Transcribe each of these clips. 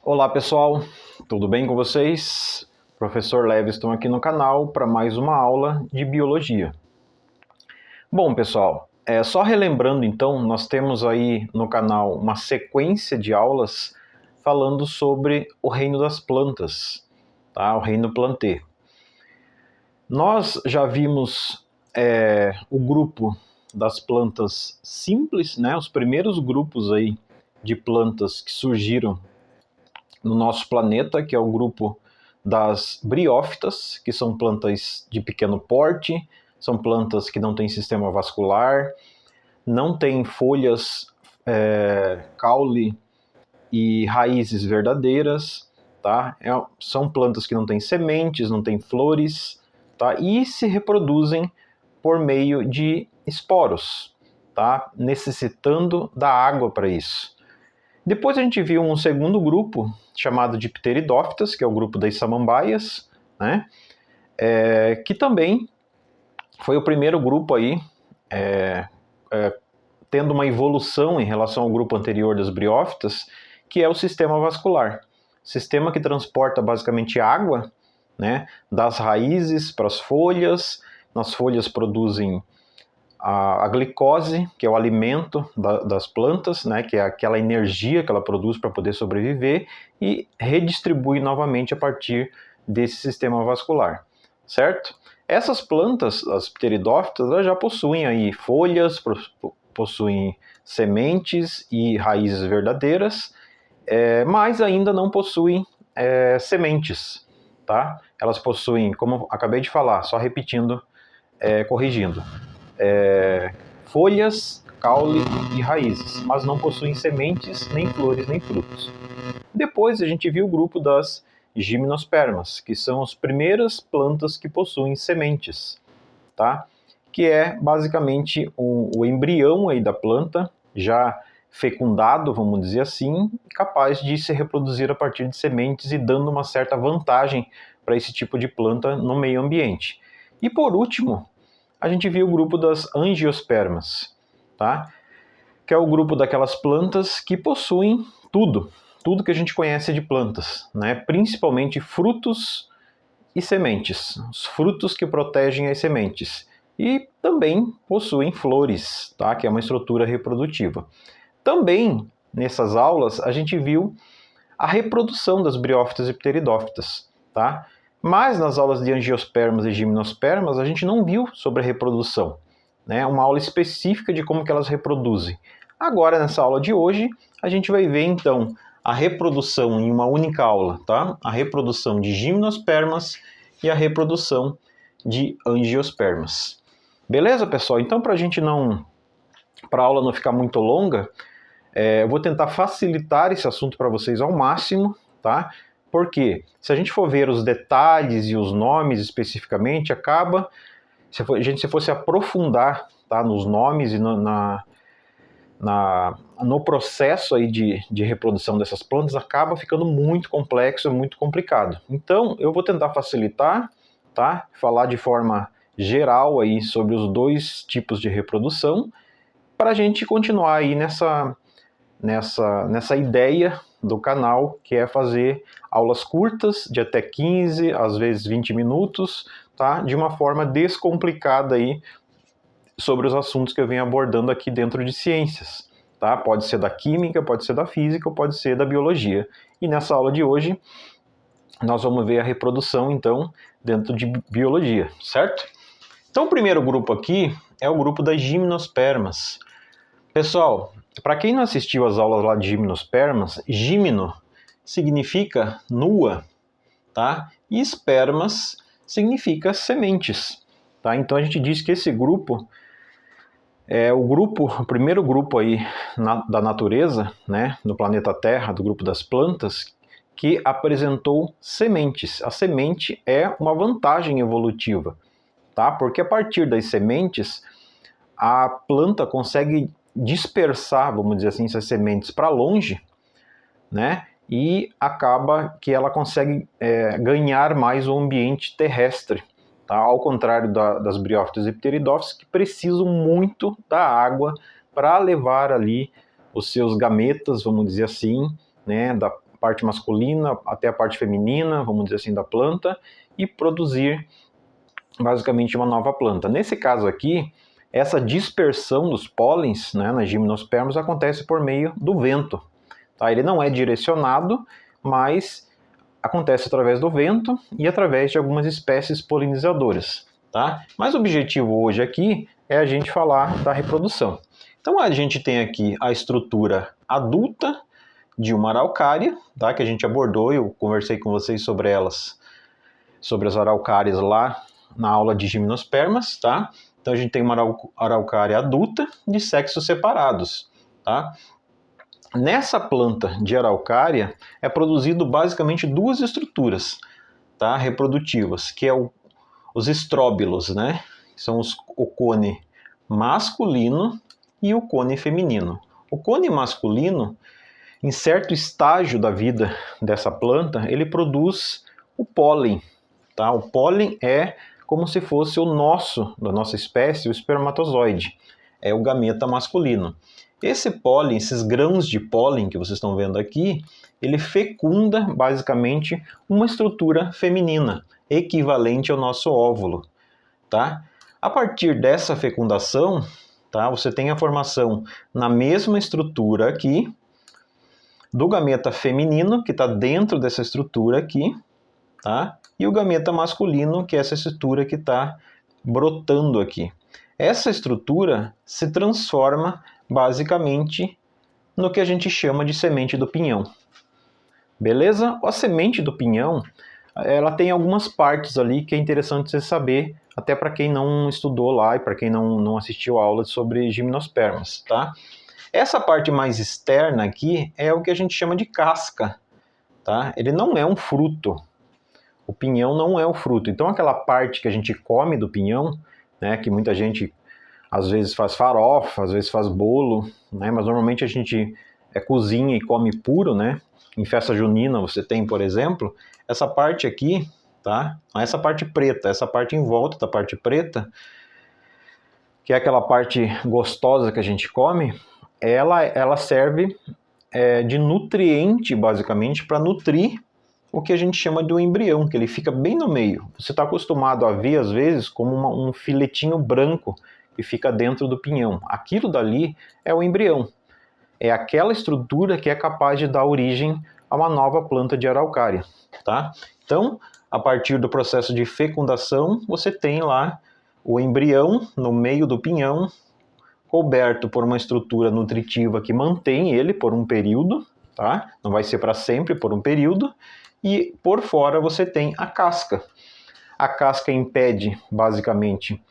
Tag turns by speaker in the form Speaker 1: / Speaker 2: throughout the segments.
Speaker 1: Olá pessoal, tudo bem com vocês? Professor Leviston aqui no canal para mais uma aula de biologia. Bom pessoal, só relembrando então, nós temos aí no canal uma sequência de aulas falando sobre o reino das plantas, tá? O reino Plantae. Nós já vimos o grupo das plantas simples, né? Os primeiros grupos aí de plantas que surgiram no nosso planeta, que é o grupo das briófitas, que são plantas de pequeno porte, são plantas que não têm sistema vascular, não têm folhas, caule e raízes verdadeiras, tá? São plantas que não têm sementes, não têm flores, tá? E se reproduzem por meio de esporos, tá? Necessitando da água para isso. Depois a gente viu um segundo grupo, chamado de Pteridófitas, que é o grupo das samambaias, né? Que também foi o primeiro grupo aí, tendo uma evolução em relação ao grupo anterior das briófitas, que é o sistema vascular. Sistema que transporta basicamente água, né, das raízes para as folhas. Nas folhas produzem a glicose, que é o alimento das plantas, né, que é aquela energia que ela produz para poder sobreviver, e redistribui novamente a partir desse sistema vascular, certo? Essas plantas, as pteridófitas, elas já possuem aí folhas, possuem sementes e raízes verdadeiras, mas ainda não possuem sementes, tá? Elas possuem, como acabei de falar, só repetindo, corrigindo, folhas, caule e raízes, mas não possuem sementes, nem flores, nem frutos. Depois a gente viu o grupo das gimnospermas, que são as primeiras plantas que possuem sementes, tá? Que é basicamente o embrião aí da planta, já fecundado, vamos dizer assim, capaz de se reproduzir a partir de sementes e dando uma certa vantagem para esse tipo de planta no meio ambiente. E por último, a gente viu o grupo das angiospermas, tá? Que é o grupo daquelas plantas que possuem tudo que a gente conhece de plantas, né? Principalmente frutos e sementes, os frutos que protegem as sementes. E também possuem flores, tá? Que é uma estrutura reprodutiva. Também, nessas aulas, a gente viu a reprodução das briófitas e pteridófitas, tá? Mas nas aulas de angiospermas e gimnospermas, a gente não viu sobre a reprodução, né? Uma aula específica de como que elas reproduzem. Agora, nessa aula de hoje, a gente vai ver, então, a reprodução em uma única aula, tá? A reprodução de gimnospermas e a reprodução de angiospermas. Beleza, pessoal? Então, para a aula não ficar muito longa, eu vou tentar facilitar esse assunto para vocês ao máximo, tá? Porque se a gente for ver os detalhes e os nomes especificamente, acaba, se a gente fosse aprofundar, tá, nos nomes e no processo aí de reprodução dessas plantas, acaba ficando muito complexo, muito complicado. Então, eu vou tentar facilitar, tá? Falar de forma geral aí sobre os dois tipos de reprodução, para a gente continuar aí nessa ideia do canal, que é fazer aulas curtas, de até 15, às vezes 20 minutos, tá? De uma forma descomplicada aí, sobre os assuntos que eu venho abordando aqui dentro de ciências, tá? Pode ser da química, pode ser da física, ou pode ser da biologia. E nessa aula de hoje, nós vamos ver a reprodução, então, dentro de biologia, certo? Então, o primeiro grupo aqui é o grupo das gimnospermas. Pessoal, para quem não assistiu às aulas lá de gimnospermas, gimno significa nua, tá? E espermas significa sementes, tá? Então a gente diz que esse grupo é o primeiro grupo aí da natureza, né, no planeta Terra, do grupo das plantas, que apresentou sementes. A semente é uma vantagem evolutiva, tá? Porque a partir das sementes a planta consegue dispersar, vamos dizer assim, essas sementes para longe, né? E acaba que ela consegue ganhar mais o ambiente terrestre, tá? Ao contrário das briófitas e pteridófitas, que precisam muito da água para levar ali os seus gametas, vamos dizer assim, né? parte masculina até a parte feminina, vamos dizer assim, da planta, e produzir basicamente uma nova planta. Nesse caso aqui, essa dispersão dos pólens, né, nas gimnospermas acontece por meio do vento. Tá? Ele não é direcionado, mas acontece através do vento e através de algumas espécies polinizadoras. Tá? Mas o objetivo hoje aqui é a gente falar da reprodução. Então a gente tem aqui a estrutura adulta de uma araucária, tá? Que a gente abordou, eu conversei com vocês sobre elas, sobre as araucárias lá na aula de gimnospermas, tá? Então a gente tem uma araucária adulta de sexos separados, tá? Nessa planta de araucária é produzido basicamente duas estruturas, tá? Reprodutivas, que é os estróbilos, né? São o cone masculino e o cone feminino. O cone masculino, em certo estágio da vida dessa planta, ele produz o pólen. Tá? O pólen é como se fosse da nossa espécie, o espermatozoide. É o gameta masculino. Esse pólen, esses grãos de pólen que vocês estão vendo aqui, ele fecunda basicamente uma estrutura feminina, equivalente ao nosso óvulo. Tá? A partir dessa fecundação, tá, você tem a formação na mesma estrutura aqui, do gameta feminino, que está dentro dessa estrutura aqui, tá? E o gameta masculino, que é essa estrutura que está brotando aqui. Essa estrutura se transforma basicamente no que a gente chama de semente do pinhão. Beleza? A semente do pinhão, ela tem algumas partes ali que é interessante você saber, até para quem não estudou lá e para quem não assistiu a aula sobre gimnospermas, tá? Essa parte mais externa aqui é o que a gente chama de casca, tá? Ele não é um fruto. O pinhão não é o fruto. Então aquela parte que a gente come do pinhão, né, que muita gente às vezes faz farofa, às vezes faz bolo, né, mas normalmente a gente cozinha e come puro, né? Em festa junina você tem, por exemplo, essa parte aqui, tá? Essa parte preta, essa parte em volta da parte preta, que é aquela parte gostosa que a gente come, ela serve de nutriente, basicamente, para nutrir o que a gente chama de um embrião, que ele fica bem no meio. Você está acostumado a ver, às vezes, como um filetinho branco que fica dentro do pinhão. Aquilo dali é o embrião. É aquela estrutura que é capaz de dar origem a uma nova planta de araucária. Tá? Então, a partir do processo de fecundação, você tem lá o embrião no meio do pinhão, coberto por uma estrutura nutritiva que mantém ele por um período, tá? Não vai ser para sempre, por um período, e por fora você tem a casca. A casca impede, basicamente,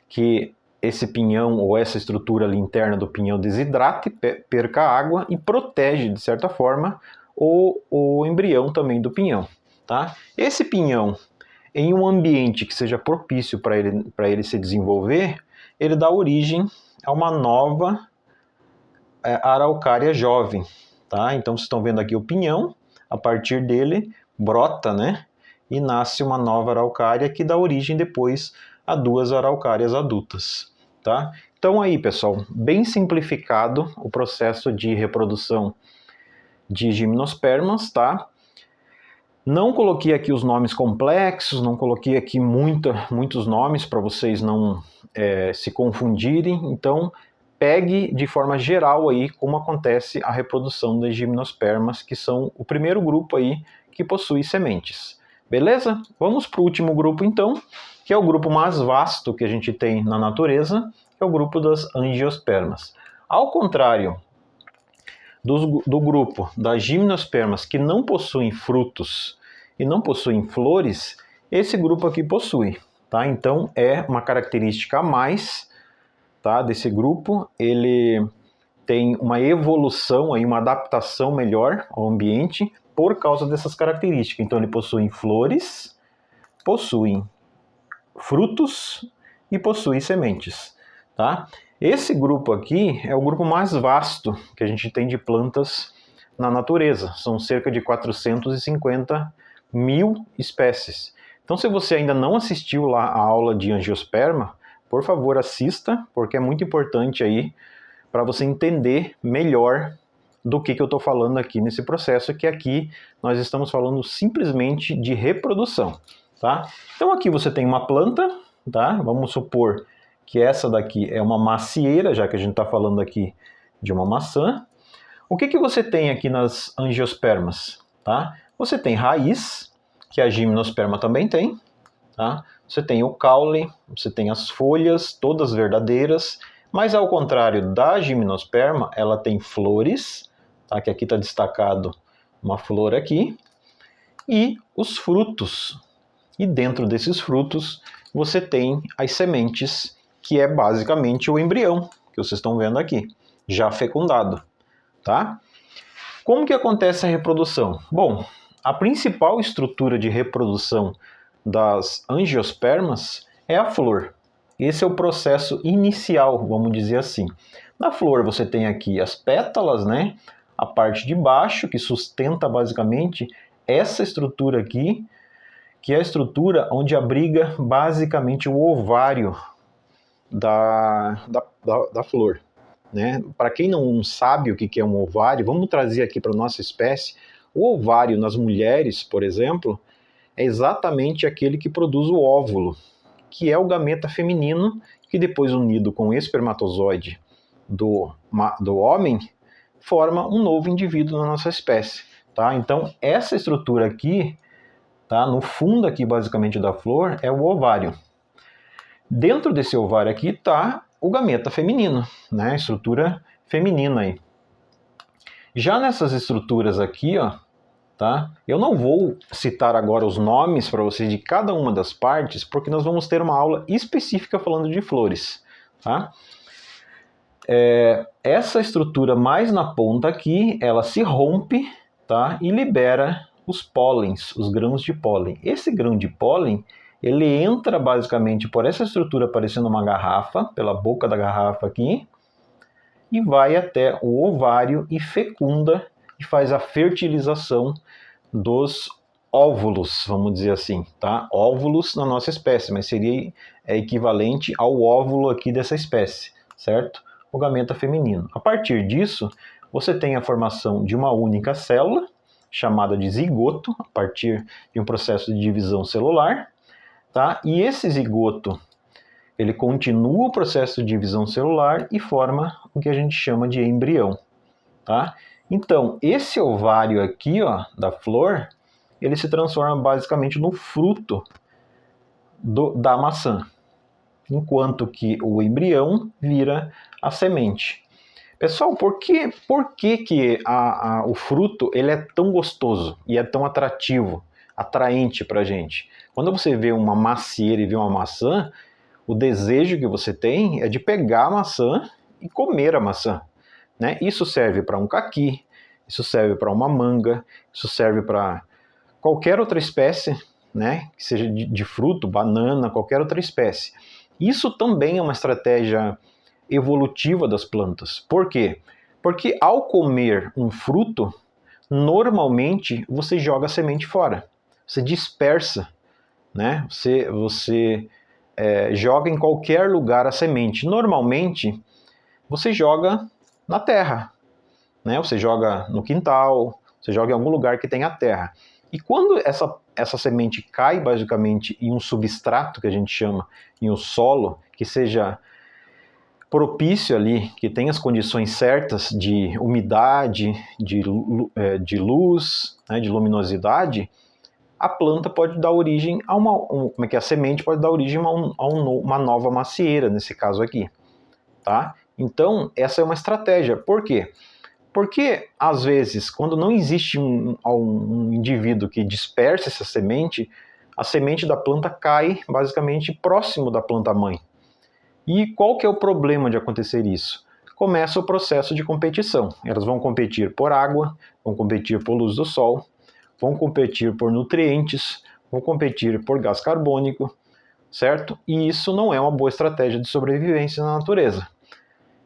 Speaker 1: que esse pinhão ou essa estrutura ali interna do pinhão desidrate, perca água e protege, de certa forma, o embrião também do pinhão. Tá? Esse pinhão, em um ambiente que seja propício para ele se desenvolver, ele dá origem a uma nova araucária jovem. Tá? Então vocês estão vendo aqui o pinhão, a partir dele brota, né? E nasce uma nova araucária que dá origem depois a duas araucárias adultas. Tá? Então aí, pessoal, bem simplificado o processo de reprodução de gimnospermas, tá? Não coloquei aqui os nomes complexos, não coloquei aqui muitos nomes para vocês não se confundirem, então pegue de forma geral aí como acontece a reprodução das gimnospermas, que são o primeiro grupo aí que possui sementes. Beleza? Vamos para o último grupo então, que é o grupo mais vasto que a gente tem na natureza, que é o grupo das angiospermas. Ao contrário do grupo das gimnospermas que não possuem frutos e não possuem flores, esse grupo aqui possui. Tá? Então é uma característica a mais, tá, desse grupo. Ele tem uma evolução, aí, uma adaptação melhor ao ambiente por causa dessas características. Então ele possui flores, possui frutos e possui sementes. Tá? Esse grupo aqui é o grupo mais vasto que a gente tem de plantas na natureza. São cerca de 450 mil espécies. Então, se você ainda não assistiu lá a aula de angiosperma, por favor, assista, porque é muito importante aí para você entender melhor do que eu estou falando aqui nesse processo, que aqui nós estamos falando simplesmente de reprodução, tá? Então aqui você tem uma planta, tá? Vamos supor que essa daqui é uma macieira, já que a gente está falando aqui de uma maçã. O que você tem aqui nas angiospermas, tá? Você tem raiz, que a gimnosperma também tem, tá? Você tem o caule, você tem as folhas, todas verdadeiras, mas ao contrário da gimnosperma, ela tem flores, tá? Que aqui está destacado uma flor aqui, e os frutos. E dentro desses frutos, você tem as sementes, que é basicamente o embrião, que vocês estão vendo aqui, já fecundado, tá? Como que acontece a reprodução? Bom, a principal estrutura de reprodução das angiospermas é a flor. Esse é o processo inicial, vamos dizer assim. Na flor você tem aqui as pétalas, né? A parte de baixo, que sustenta basicamente essa estrutura aqui, que é a estrutura onde abriga basicamente o ovário da flor. Né? Para quem não sabe o que é um ovário, vamos trazer aqui para a nossa espécie. O ovário nas mulheres, por exemplo, é exatamente aquele que produz o óvulo, que é o gameta feminino, que depois unido com o espermatozoide do homem, forma um novo indivíduo na nossa espécie. Tá? Então, essa estrutura aqui, tá? No fundo aqui basicamente da flor, é o ovário. Dentro desse ovário aqui está o gameta feminino, né? Estrutura feminina aí. Já nessas estruturas aqui, ó, tá? Eu não vou citar agora os nomes para vocês de cada uma das partes, porque nós vamos ter uma aula específica falando de flores, tá? Essa estrutura mais na ponta aqui, ela se rompe, tá? E libera os pólens, os grãos de pólen. Esse grão de pólen, ele entra basicamente por essa estrutura parecendo uma garrafa, pela boca da garrafa aqui, e vai até o ovário e fecunda e faz a fertilização dos óvulos, vamos dizer assim, tá? Óvulos na nossa espécie, mas seria equivalente ao óvulo aqui dessa espécie, certo? O gameta feminino. A partir disso, você tem a formação de uma única célula, chamada de zigoto, a partir de um processo de divisão celular, tá? E esse zigoto, ele continua o processo de divisão celular e forma o que a gente chama de embrião, tá? Então, esse ovário aqui, ó, da flor, ele se transforma basicamente no fruto da maçã, enquanto que o embrião vira a semente. Pessoal, por que o fruto ele é tão gostoso e é tão atrativo, atraente para a gente? Quando você vê uma macieira e vê uma maçã, o desejo que você tem é de pegar a maçã e comer a maçã. Né? Isso serve para um caqui, isso serve para uma manga, isso serve para qualquer outra espécie, né? Que seja de fruto, banana, qualquer outra espécie. Isso também é uma estratégia evolutiva das plantas. Por quê? Porque ao comer um fruto, normalmente você joga a semente fora. Você dispersa, né? Você joga em qualquer lugar a semente. Normalmente, você joga na terra, né? Você joga no quintal, você joga em algum lugar que tenha terra. E quando essa semente cai basicamente em um substrato, que a gente chama, em um solo, que seja propício ali, que tenha as condições certas de umidade, de luz, né, de luminosidade, a planta pode dar origem a a semente pode dar origem a uma nova macieira, nesse caso aqui, tá? Então, essa é uma estratégia. Por quê? Porque, às vezes, quando não existe um indivíduo que disperse essa semente, a semente da planta cai basicamente próximo da planta-mãe. E qual que é o problema de acontecer isso? Começa o processo de competição. Elas vão competir por água, vão competir por luz do sol, vão competir por nutrientes, vão competir por gás carbônico, certo? E isso não é uma boa estratégia de sobrevivência na natureza.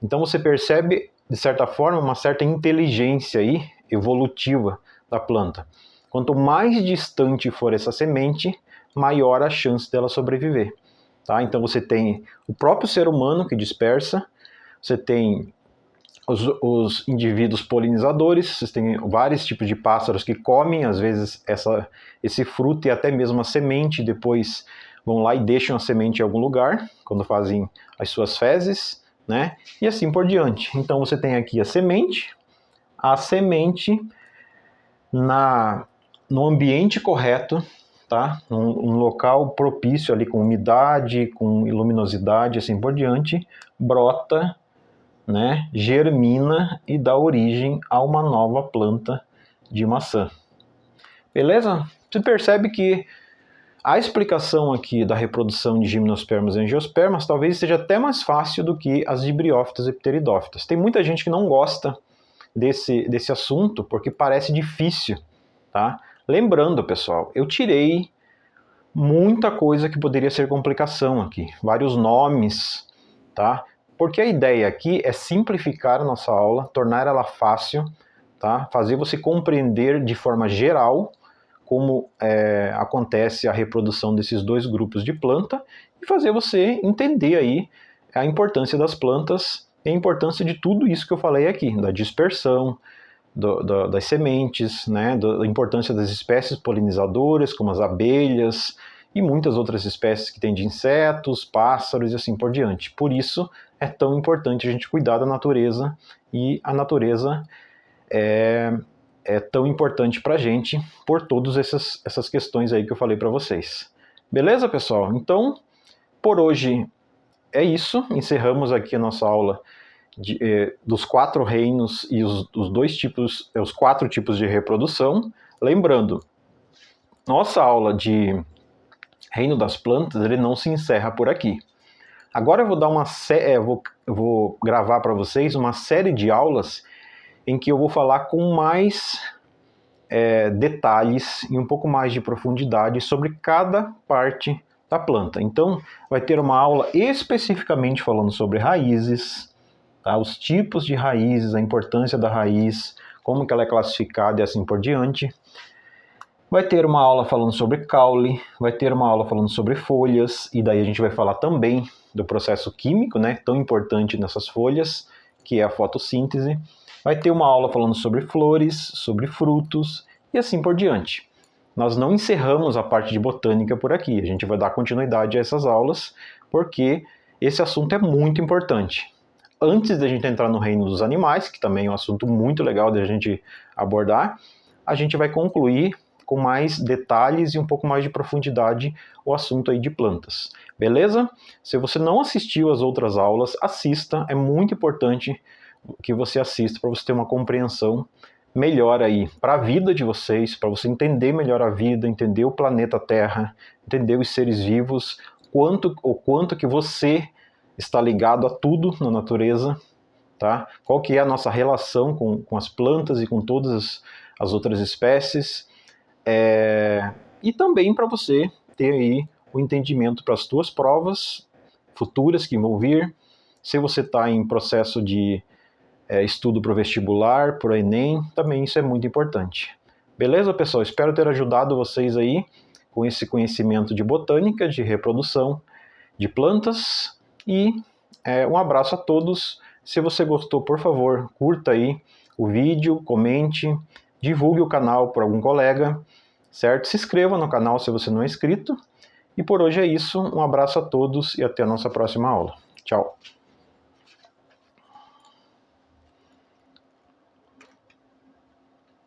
Speaker 1: Então você percebe, de certa forma, uma certa inteligência aí, evolutiva da planta. Quanto mais distante for essa semente, maior a chance dela sobreviver. Tá? Então você tem o próprio ser humano que dispersa, você tem os indivíduos polinizadores. Vocês têm vários tipos de pássaros que comem, às vezes, esse fruto e até mesmo a semente, depois vão lá e deixam a semente em algum lugar, quando fazem as suas fezes, né? E assim por diante. Então você tem aqui a semente no ambiente correto, tá? Num local propício ali, com umidade, com luminosidade, assim por diante, brota, né, germina e dá origem a uma nova planta de maçã. Beleza? Você percebe que a explicação aqui da reprodução de gimnospermas e angiospermas talvez seja até mais fácil do que as de briófitas e pteridófitas. Tem muita gente que não gosta desse assunto porque parece difícil, tá? Lembrando, pessoal, eu tirei muita coisa que poderia ser complicação aqui, vários nomes, tá? Porque a ideia aqui é simplificar a nossa aula, tornar ela fácil, tá? Fazer você compreender de forma geral como acontece a reprodução desses dois grupos de planta e fazer você entender aí a importância das plantas e a importância de tudo isso que eu falei aqui, da dispersão, das sementes, né? Da importância das espécies polinizadoras, como as abelhas e muitas outras espécies que têm de insetos, pássaros e assim por diante. Por isso é tão importante a gente cuidar da natureza, e a natureza é tão importante para a gente por todas essas questões aí que eu falei para vocês. Beleza, pessoal? Então, por hoje é isso. Encerramos aqui a nossa aula dos 4 reinos e os 4 tipos de reprodução. Lembrando, nossa aula de reino das plantas, ele não se encerra por aqui. Agora eu vou dar vou gravar para vocês uma série de aulas em que eu vou falar com mais detalhes e um pouco mais de profundidade sobre cada parte da planta. Então, vai ter uma aula especificamente falando sobre raízes, tá? Os tipos de raízes, a importância da raiz, como que ela é classificada e assim por diante. Vai ter uma aula falando sobre caule, vai ter uma aula falando sobre folhas, e daí a gente vai falar também do processo químico, né, tão importante nessas folhas, que é a fotossíntese. Vai ter uma aula falando sobre flores, sobre frutos e assim por diante. Nós não encerramos a parte de botânica por aqui, a gente vai dar continuidade a essas aulas, porque esse assunto é muito importante. Antes da gente entrar no reino dos animais, que também é um assunto muito legal de a gente abordar, a gente vai concluir com mais detalhes e um pouco mais de profundidade o assunto aí de plantas. Beleza? Se você não assistiu às outras aulas, assista, é muito importante que você assista para você ter uma compreensão melhor aí para a vida de vocês, para você entender melhor a vida, entender o planeta Terra, entender os seres vivos, o quanto que você está ligado a tudo na natureza, tá? Qual que é a nossa relação com as plantas e com todas as outras espécies, e também para você ter aí o entendimento para as suas provas futuras que vão vir, se você está em processo de estudo para o vestibular, para o Enem, também isso é muito importante. Beleza, pessoal? Espero ter ajudado vocês aí com esse conhecimento de botânica, de reprodução de plantas, e um abraço a todos. Se você gostou, por favor, curta aí o vídeo, comente, divulgue o canal para algum colega, certo? Se inscreva no canal se você não é inscrito. E por hoje é isso. Um abraço a todos e até a nossa próxima aula. Tchau!